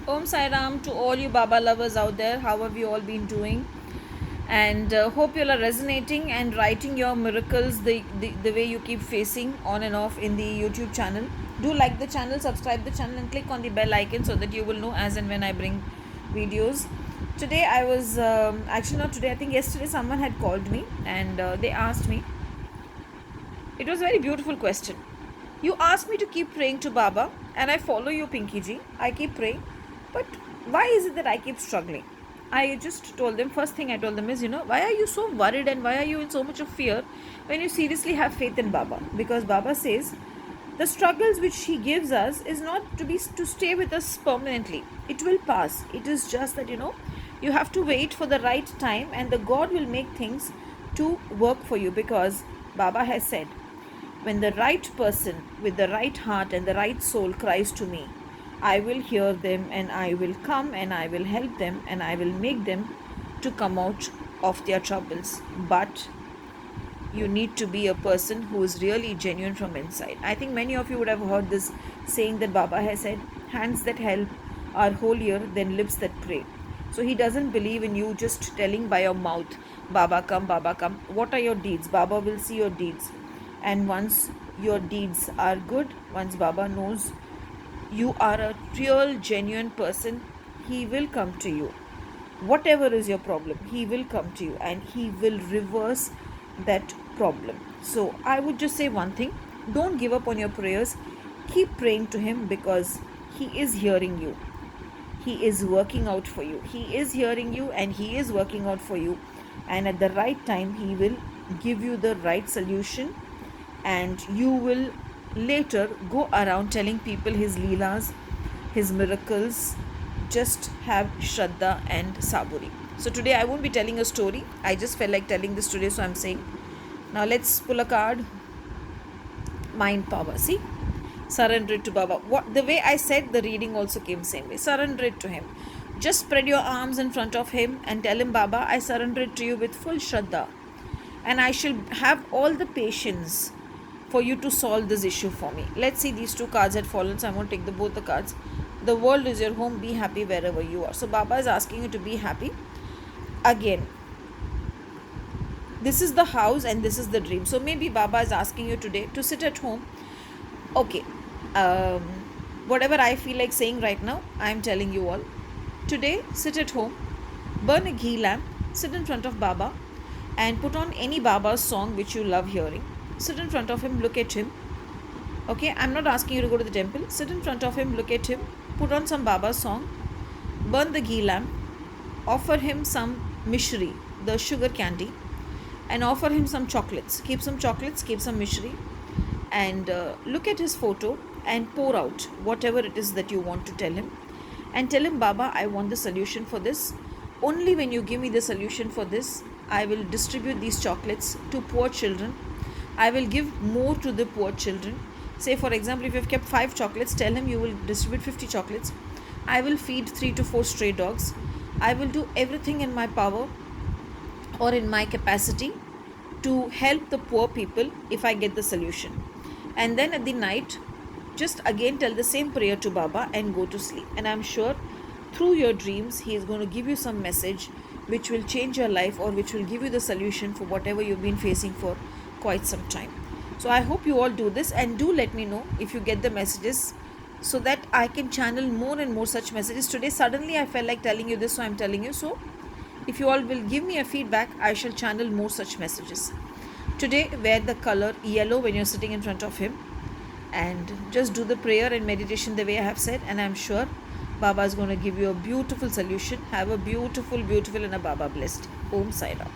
Om Sai Ram to all you Baba lovers out there. How have you all been doing? And hope you all are resonating and writing your miracles the way you keep facing on and off in the YouTube channel. Do like the channel, subscribe the channel, and click on the bell icon so that you will know as and when I bring videos. Today I was actually not today. I think yesterday someone had called me and they asked me. It was a very beautiful question. You asked me to keep praying to Baba, and I follow you, Pinky ji. I keep praying, but why is it that I keep struggling? I just told them, first thing I told them is, why are you so worried and why are you in so much of fear when you seriously have faith in Baba? Because Baba says the struggles which he gives us is not to stay with us permanently. It will pass. It is just that, you have to wait for the right time and the God will make things to work for you, because Baba has said, when the right person with the right heart and the right soul cries to me, I will hear them and I will come and I will help them and I will make them to come out of their troubles. But you need to be a person who is really genuine from inside. I think many of you would have heard this saying that Baba has said, hands that help are holier than lips that pray. So he doesn't believe in you just telling by your mouth, Baba come, Baba come. What are your deeds? Baba will see your deeds. And once your deeds are good, once Baba knows you are a real genuine person, he will come to you. Whatever is your problem, he will come to you and he will reverse that problem. So I would just say one thing: don't give up on your prayers. Keep praying to him, because he is hearing you. He is working out for you. He is hearing you and he is working out for you. And at the right time, he will give you the right solution, and you will later go around telling people his leelas, his miracles. Just have Shraddha and Saburi. So today I won't be telling a story. I just felt like telling this today, so I'm saying. Now let's pull a card. Mind power. See? Surrender it to Baba. What the way I said, the reading also came same way. Surrender it to him. Just spread your arms in front of him and tell him, Baba, I surrender it to you with full Shraddha. And I shall have all the patience for you to solve this issue for me. Let's see, these two cards had fallen, so I'm going to take both the cards. The world is your home. Be happy wherever you are. So Baba is asking you to be happy. Again, this is the house and this is the dream. So maybe Baba is asking you today to sit at home. Okay, whatever I feel like saying right now, I'm telling you all. Today, sit at home, burn a ghee lamp, sit in front of Baba, and put on any Baba's song which you love hearing. Sit in front of him, look at him. Okay, I'm not asking you to go to the temple. Sit in front of him, look at him, put on some Baba's song, burn the ghee lamp, offer him some mishri, the sugar candy, and offer him some chocolates. Keep some chocolates, keep some mishri, and look at his photo and pour out whatever it is that you want to tell him. And tell him, Baba, I want the solution for this. Only when you give me the solution for this, I will distribute these chocolates to poor children. I will give more to the poor children. Say, for example, if you have kept 5 chocolates, tell him you will distribute 50 chocolates. I will feed 3 to 4 stray dogs. I will do everything in my power or in my capacity to help the poor people if I get the solution. And then at the night, just again tell the same prayer to Baba and go to sleep. And I'm sure through your dreams, he is going to give you some message which will change your life, or which will give you the solution for whatever you've been facing for quite some time. So I hope you all do this, and do let me know if you get the messages, so that I can channel more and more such messages. Today suddenly I felt like telling you this, so I'm telling you. So if you all will give me a feedback, I shall channel more such messages. Today wear the color yellow when you're sitting in front of him, and just do the prayer and meditation the way I have said, and I'm sure Baba is going to give you a beautiful solution. Have a beautiful and a Baba blessed. Om Sai Ram.